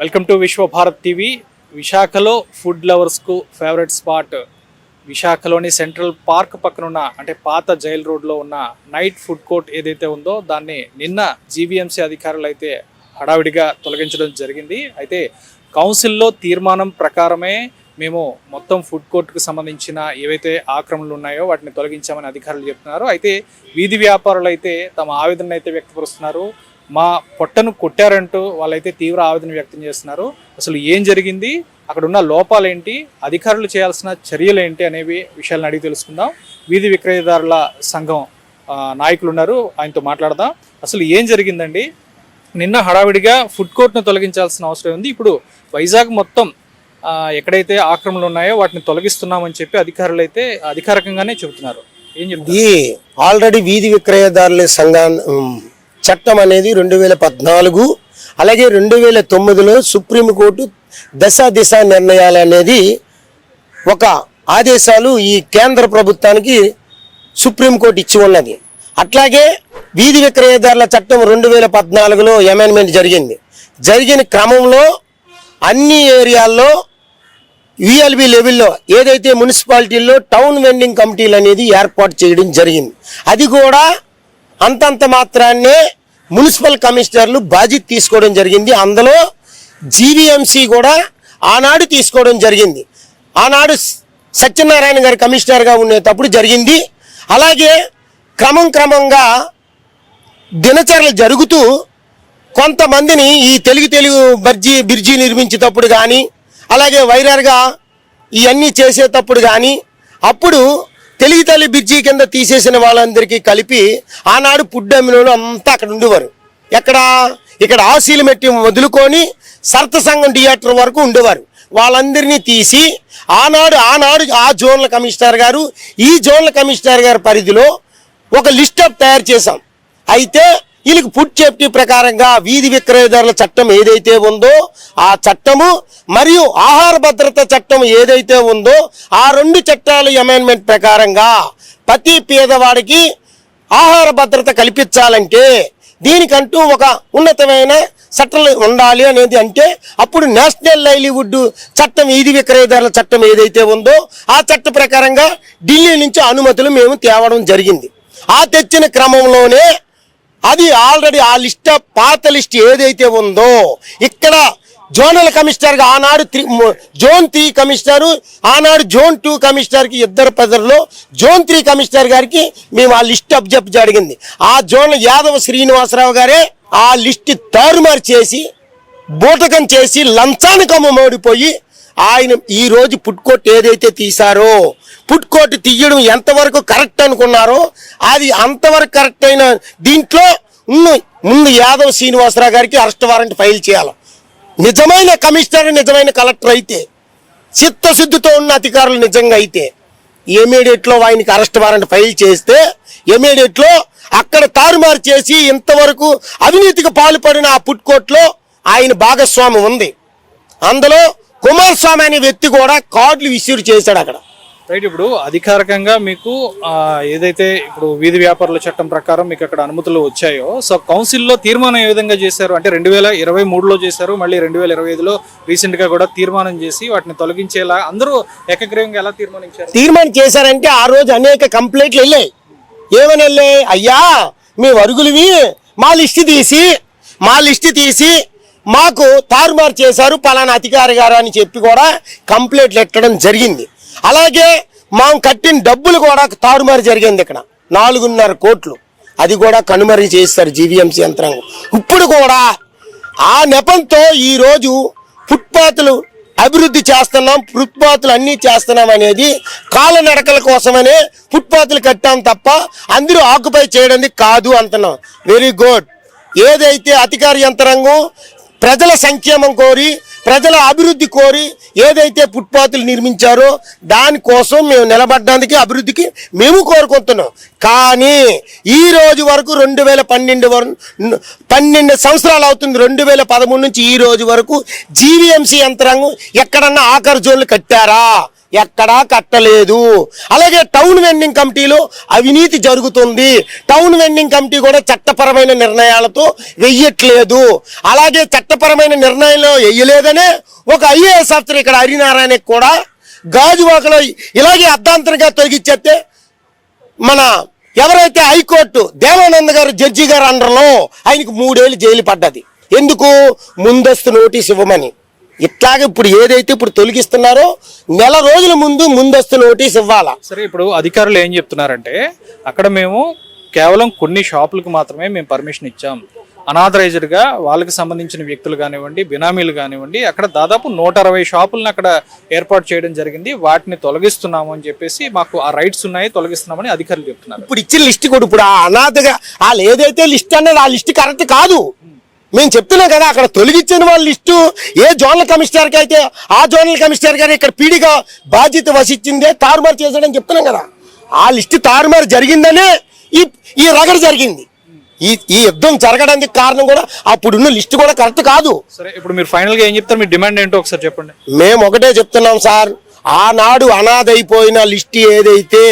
Welcome to Vishwabharat TV. విశాఖలో food లవర్స్కు favourite spot విశాఖలోని central park పక్కన ఉన్న అంటే పాత జైల్ రోడ్లో ఉన్న నైట్ ఫుడ్ కోర్ట్ ఏదైతే ఉందో దాన్ని నిన్న జీవీఎంసీ అధికారులు అయితే హడావిడిగా తొలగించడం జరిగింది. అయితే కౌన్సిల్లో తీర్మానం ప్రకారమే మేము మొత్తం ఫుడ్ కోర్టుకు సంబంధించిన ఏవైతే ఆక్రమణలు ఉన్నాయో వాటిని తొలగించామని అధికారులు చెప్తున్నారు. అయితే వీధి వ్యాపారులు అయితే తమ ఆవేదన అయితే వ్యక్తపరుస్తున్నారు. మా పొట్టను కొట్టారంటూ వాళ్ళైతే తీవ్ర ఆవేదన వ్యక్తం చేస్తున్నారు. అసలు ఏం జరిగింది, అక్కడ ఉన్న లోపాలేంటి, అధికారులు చేయాల్సిన చర్యలు ఏంటి అనేవి విషయాలను అడిగి తెలుసుకుందాం. వీధి విక్రయదారుల సంఘం నాయకులు ఉన్నారు, ఆయనతో మాట్లాడదాం. అసలు ఏం జరిగిందండి? నిన్న హడావిడిగా ఫుడ్ కోర్ట్ను తొలగించాల్సిన అవసరం ఉంది. ఇప్పుడు వైజాగ్ మొత్తం ఎక్కడైతే ఆక్రమణలు ఉన్నాయో వాటిని తొలగిస్తున్నామని చెప్పి అధికారులు అయితే అధికారికంగానే చెబుతున్నారు. ఏం చెప్తుంది? ఆల్రెడీ వీధి విక్రయదారుల చట్టం అనేది 2014 అలాగే 2009లో సుప్రీంకోర్టు దిశ నిర్ణయాలు అనేది ఒక ఆదేశాలు ఈ కేంద్ర ప్రభుత్వానికి సుప్రీంకోర్టు ఇచ్చి ఉన్నది. అట్లాగే వీధి విక్రయదారుల చట్టం 2014లో అమెండ్మెంట్ జరిగిన క్రమంలో అన్ని ఏరియాల్లో విఎల్బి లెవెల్లో ఏదైతే మున్సిపాలిటీల్లో టౌన్ వెండింగ్ కమిటీలు అనేది ఏర్పాటు చేయడం జరిగింది. అది కూడా అంతంత మాత్రాన్నే మున్సిపల్ కమిషనర్లు బాధ్యత తీసుకోవడం జరిగింది. అందులో జీవీఎంసీ కూడా ఆనాడు తీసుకోవడం జరిగింది. ఆనాడు సత్యనారాయణ గారు కమిషనర్గా ఉండేటప్పుడు జరిగింది. అలాగే క్రమంగా దినచర్యలు జరుగుతూ కొంతమందిని ఈ తెలుగు బ్రిడ్జి నిర్మించేటప్పుడు కానీ అలాగే వైరర్గా ఇవన్నీ చేసేటప్పుడు కానీ అప్పుడు తెలుగు బ్రిడ్జి కింద తీసేసిన వాళ్ళందరికీ కలిపి ఆనాడు పుడ్డమ్మిలో అంతా అక్కడ ఉండేవారు. ఇక్కడ ఆశీలు మెట్టి వదులుకొని సర్త సంఘం థియేటర్ వరకు ఉండేవారు. వాళ్ళందరినీ తీసి ఆనాడు ఆ జోన్ల కమిషనర్ గారు ఈ జోన్ల కమిషనర్ గారి పరిధిలో ఒక లిస్ట్ ఆఫ్ తయారు చేశాం. అయితే వీళ్ళకి ఫుడ్ సేఫ్టీ ప్రకారంగా వీధి విక్రయదారుల చట్టం ఏదైతే ఉందో ఆ చట్టము మరియు ఆహార భద్రత చట్టం ఏదైతే ఉందో ఆ రెండు చట్టాల అమెండ్మెంట్ ప్రకారంగా ప్రతి పేదవాడికి ఆహార భద్రత కల్పించాలంటే దీనికంటూ ఒక ఉన్నతమైన చట్టాలు ఉండాలి అనేది. అంటే అప్పుడు నేషనల్ లైవ్లీవుడ్ చట్టం వీధి విక్రయదారుల చట్టం ఏదైతే ఉందో ఆ చట్ట ప్రకారంగా ఢిల్లీ నుంచి అనుమతులు మేము తేవడం జరిగింది. ఆ తెచ్చిన క్రమంలోనే అది ఆల్రెడీ ఆ పాత లిస్ట్ ఏదైతే ఉందో ఇక్కడ జోనల్ కమిషనర్గా ఆనాడు జోన్ 3 కమిషనరు ఆనాడు జోన్ 2 కమిషనర్కి ఇద్దరు పదరులో జోన్ 3 కమిషనర్ గారికి మేము ఆ లిస్ట్ అబ్జెక్ట్ జరిగింది. ఆ జోన్ యాదవ శ్రీనివాసరావు గారే ఆ లిస్ట్ తారుమారు చేసి బూటకం చేసి లంచానికి అమ్మడిపోయి ఆయన ఈరోజు ఫుడ్ కోర్ట్ ఏదైతే తీశారో ఫుడ్ కోర్టు తీయడం ఎంతవరకు కరెక్ట్ అనుకున్నారో అది అంతవరకు కరెక్ట్ అయిన దీంట్లో ముందు యాదవ్ శ్రీనివాసరావు గారికి అరెస్ట్ వారెంట్ ఫైల్ చేయాలి. నిజమైన కమిషనర్ నిజమైన కలెక్టర్ అయితే చిత్తశుద్ధితో ఉన్న అధికారులు నిజంగా అయితే ఇమీడియట్లో ఆయనకి అరెస్ట్ వారెంట్ ఫైల్ చేస్తే ఇమీడియట్లో అక్కడ తారుమారు చేసి ఇంతవరకు అవినీతికి పాల్పడిన ఆ ఫుడ్ కోర్టులో ఆయన భాగస్వామి ఉంది. అందులో కుమారస్వామి అనే వ్యక్తి కూడా కార్డులు ఇష్యూ చేశాడు అక్కడ. రైట్. ఇప్పుడు అధికారికంగా మీకు ఏదైతే ఇప్పుడు వీధి వ్యాపారుల చట్టం ప్రకారం మీకు అక్కడ అనుమతులు వచ్చాయో సో కౌన్సిల్లో తీర్మానం ఏ విధంగా చేశారు అంటే 2023లో చేశారు, మళ్ళీ 2025లో రీసెంట్గా కూడా తీర్మానం చేసి వాటిని తొలగించేలా అందరూ ఏకగ్రీవంగా ఎలా తీర్మానం చేశారంటే ఆ రోజు అనేక కంప్లైంట్లు వెళ్ళాయి. ఏమని వెళ్ళాయి? అయ్యా మీ వరుగులువి మా లిస్ట్ తీసి మాకు తారుమారు చేశారు పలానా అధికారి గారు అని చెప్పి కూడా కంప్లైంట్లు ఎట్టడం జరిగింది. అలాగే మనం కట్టిన డబ్బులు కూడా తారుమారు జరిగింది. ఇక్కడ 4.5 కోట్లు అది కూడా కనుమరుగు చేస్తారు జీవీఎంసీ యంత్రాంగం. ఇప్పుడు కూడా ఆ నెపంతో ఈరోజు ఫుట్పాత్లు అభివృద్ధి చేస్తున్నాం, ఫుట్పాత్లు అన్నీ చేస్తున్నాం అనేది కాళ్ళనడకల కోసమనే ఫుట్పాత్లు కట్టాం తప్ప అందరూ ఆక్యుపై చేయడానికి కాదు అంటున్నాం. Very good. ఏదైతే అధికార యంత్రాంగం ప్రజల సంక్షేమం కోరి ప్రజల అభివృద్ధి కోరి ఏదైతే ఫుట్పాత్లు నిర్మించారో దానికోసం మేము నిలబడడానికి అభివృద్ధికి మేము కోరుకుంటున్నాం. కానీ ఈ రోజు వరకు 2012 సంవత్సరాలు అవుతుంది. 2013 నుంచి ఈ రోజు వరకు జీవీఎంసీ యంత్రాంగం ఎక్కడన్నా ఆఖరి జోన్లు కట్టారా? ఎక్కడా కట్టలేదు. అలాగే టౌన్ వెండింగ్ కమిటీలో అవినీతి జరుగుతుంది. టౌన్ వెండింగ్ కమిటీ కూడా చట్టపరమైన నిర్ణయాలతో వెయ్యట్లేదు. అలాగే చట్టపరమైన నిర్ణయంలో వెయ్యలేదనే ఒక ఐఏఎస్ ఆఫీసర్ ఇక్కడ హరినారాయణకి కూడా గాజువాకలో ఇలాగే అర్ధాంతరంగా తొలగిచ్చేస్తే మన ఎవరైతే హైకోర్టు దేవానంద్ గారు జడ్జి గారు అండర్లో ఆయనకు 3 ఏళ్ళు జైలు పడ్డది. ఎందుకు? ముందస్తు నోటీస్ ఇవ్వమని. ఇట్లాగే ఇప్పుడు ఏదైతే ఇప్పుడు తొలగిస్తున్నారో నెల రోజుల ముందు ముందస్తు నోటీస్ ఇవ్వాలా. సరే, ఇప్పుడు అధికారులు ఏం చెప్తున్నారంటే అక్కడ మేము కేవలం కొన్ని షాపులకు మాత్రమే మేము పర్మిషన్ ఇచ్చాం. అనాథరైజ్డ్ గా వాళ్ళకి సంబంధించిన వ్యక్తులు కానివ్వండి, బినామీలు కానివ్వండి, అక్కడ దాదాపు 160 షాపులను అక్కడ ఏర్పాటు చేయడం జరిగింది. వాటిని తొలగిస్తున్నాము అని చెప్పేసి మాకు ఆ రైట్స్ ఉన్నాయి, తొలగిస్తున్నామని అధికారులు చెప్తున్నారు. ఇప్పుడు ఇచ్చిన లిస్ట్ కూడా ఇప్పుడు ఆ అనాథగా వాళ్ళు ఏదైతే లిస్ట్ అన్నది ఆ లిస్ట్ కరెక్ట్ కాదు. మేము చెప్తున్నాం కదా, అక్కడ తొలగించిన వాళ్ళ లిస్టు ఏ జోనల్ కమిషనర్కి అయితే ఆ జోనల్ కమిషనర్ గారు ఇక్కడ పీడిగా బాధ్యత వహించిందే తారుమారు చేశాడని చెప్తున్నాం కదా. ఆ లిస్టు తారుమారు జరిగిందనే ఈ రగడ జరిగింది. ఈ యుద్ధం జరగడానికి కారణం కూడా అప్పుడున్న లిస్టు కూడా కరెక్ట్ కాదు. సరే, ఇప్పుడు మీరు ఫైనల్ గా ఏం చెప్తారు? మీ డిమాండ్ ఏంటో ఒకసారి చెప్పండి. మేము ఒకటే చెప్తున్నాం సార్, ఆనాడు అనాథైపోయిన లిస్ట్ ఏదైతే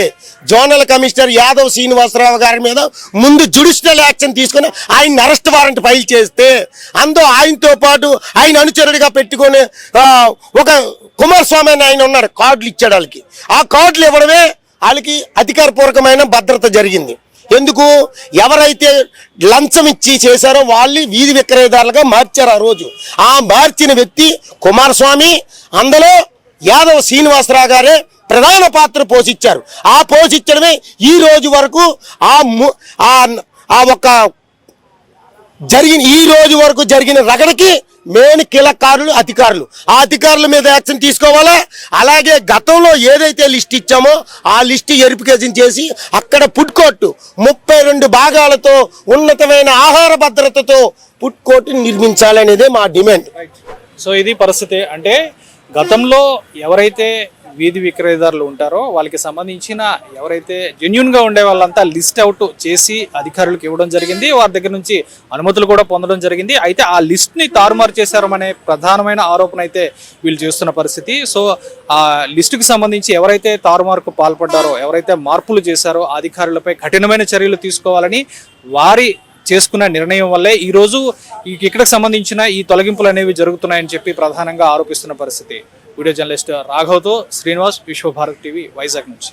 జోనల్ కమిషనర్ యాదవ్ శ్రీనివాసరావు గారి మీద ముందు జ్యుడిషియల్ యాక్షన్ తీసుకుని ఆయన అరెస్ట్ వారెంట్ ఫైల్ చేస్తే అందులో ఆయనతో పాటు ఆయన అనుచరుడిగా పెట్టుకొని ఒక కుమారస్వామి అని ఆయన ఉన్నాడు, కార్డులు ఇచ్చాడు వాళ్ళకి. ఆ కార్డులు ఇవ్వడమే వాళ్ళకి అధికారపూర్వకమైన భద్రత జరిగింది. ఎందుకు? ఎవరైతే లంచం ఇచ్చి చేశారో వాళ్ళు వీధి విక్రయదారులుగా మార్చారు. ఆ రోజు ఆ మార్చిన వ్యక్తి కుమారస్వామి, అందులో యాదవ్ శ్రీనివాసరావు గారే ప్రధాన పాత్ర పోషించారు. ఆ పోషించడమే ఈ రోజు వరకు ఈ రోజు వరకు జరిగిన రగడకి మెయిన్ కీలకారులు అధికారులు. ఆ అధికారుల మీద యాక్షన్ తీసుకోవాలా. అలాగే గతంలో ఏదైతే లిస్ట్ ఇచ్చామో ఆ లిస్ట్ వెరిఫికేషన్ చేసి అక్కడ ఫుడ్ కోర్టు 32 భాగాలతో ఉన్నతమైన ఆహార భద్రతతో ఫుడ్ కోర్టు నిర్మించాలనేదే మా డిమాండ్. సో ఇది పరిస్థితి. అంటే గతంలో ఎవరైతే వీధి విక్రయదారులు ఉంటారో వాళ్ళకి సంబంధించిన ఎవరైతే జెన్యున్ గా ఉండే వాళ్ళంతా లిస్ట్ అవుట్ చేసి అధికారులకు ఇవ్వడం జరిగింది. వారి దగ్గర నుంచి అనుమతులు కూడా పొందడం జరిగింది. అయితే ఆ లిస్ట్ ని తారుమారు చేశారనే ప్రధానమైన ఆరోపణ అయితే వీళ్ళు చేస్తున్న పరిస్థితి. సో ఆ లిస్టుకి సంబంధించి ఎవరైతే తారుమారుకు పాల్పడ్డారో, ఎవరైతే మార్పులు చేశారో ఆ అధికారులపై కఠినమైన చర్యలు తీసుకోవాలని వారి చేసుకున్న నిర్ణయం వల్లే ఈరోజు ఇక్కడికి సంబంధించిన ఈ తొలగింపులు అనేవి జరుగుతున్నాయని చెప్పి ప్రధానంగా ఆరోపిస్తున్న పరిస్థితి. వీడియో జర్నలిస్ట్ రాఘవ్తో శ్రీనివాస్, విశ్వభారత్ టీవీ, వైజాగ్ నుంచి.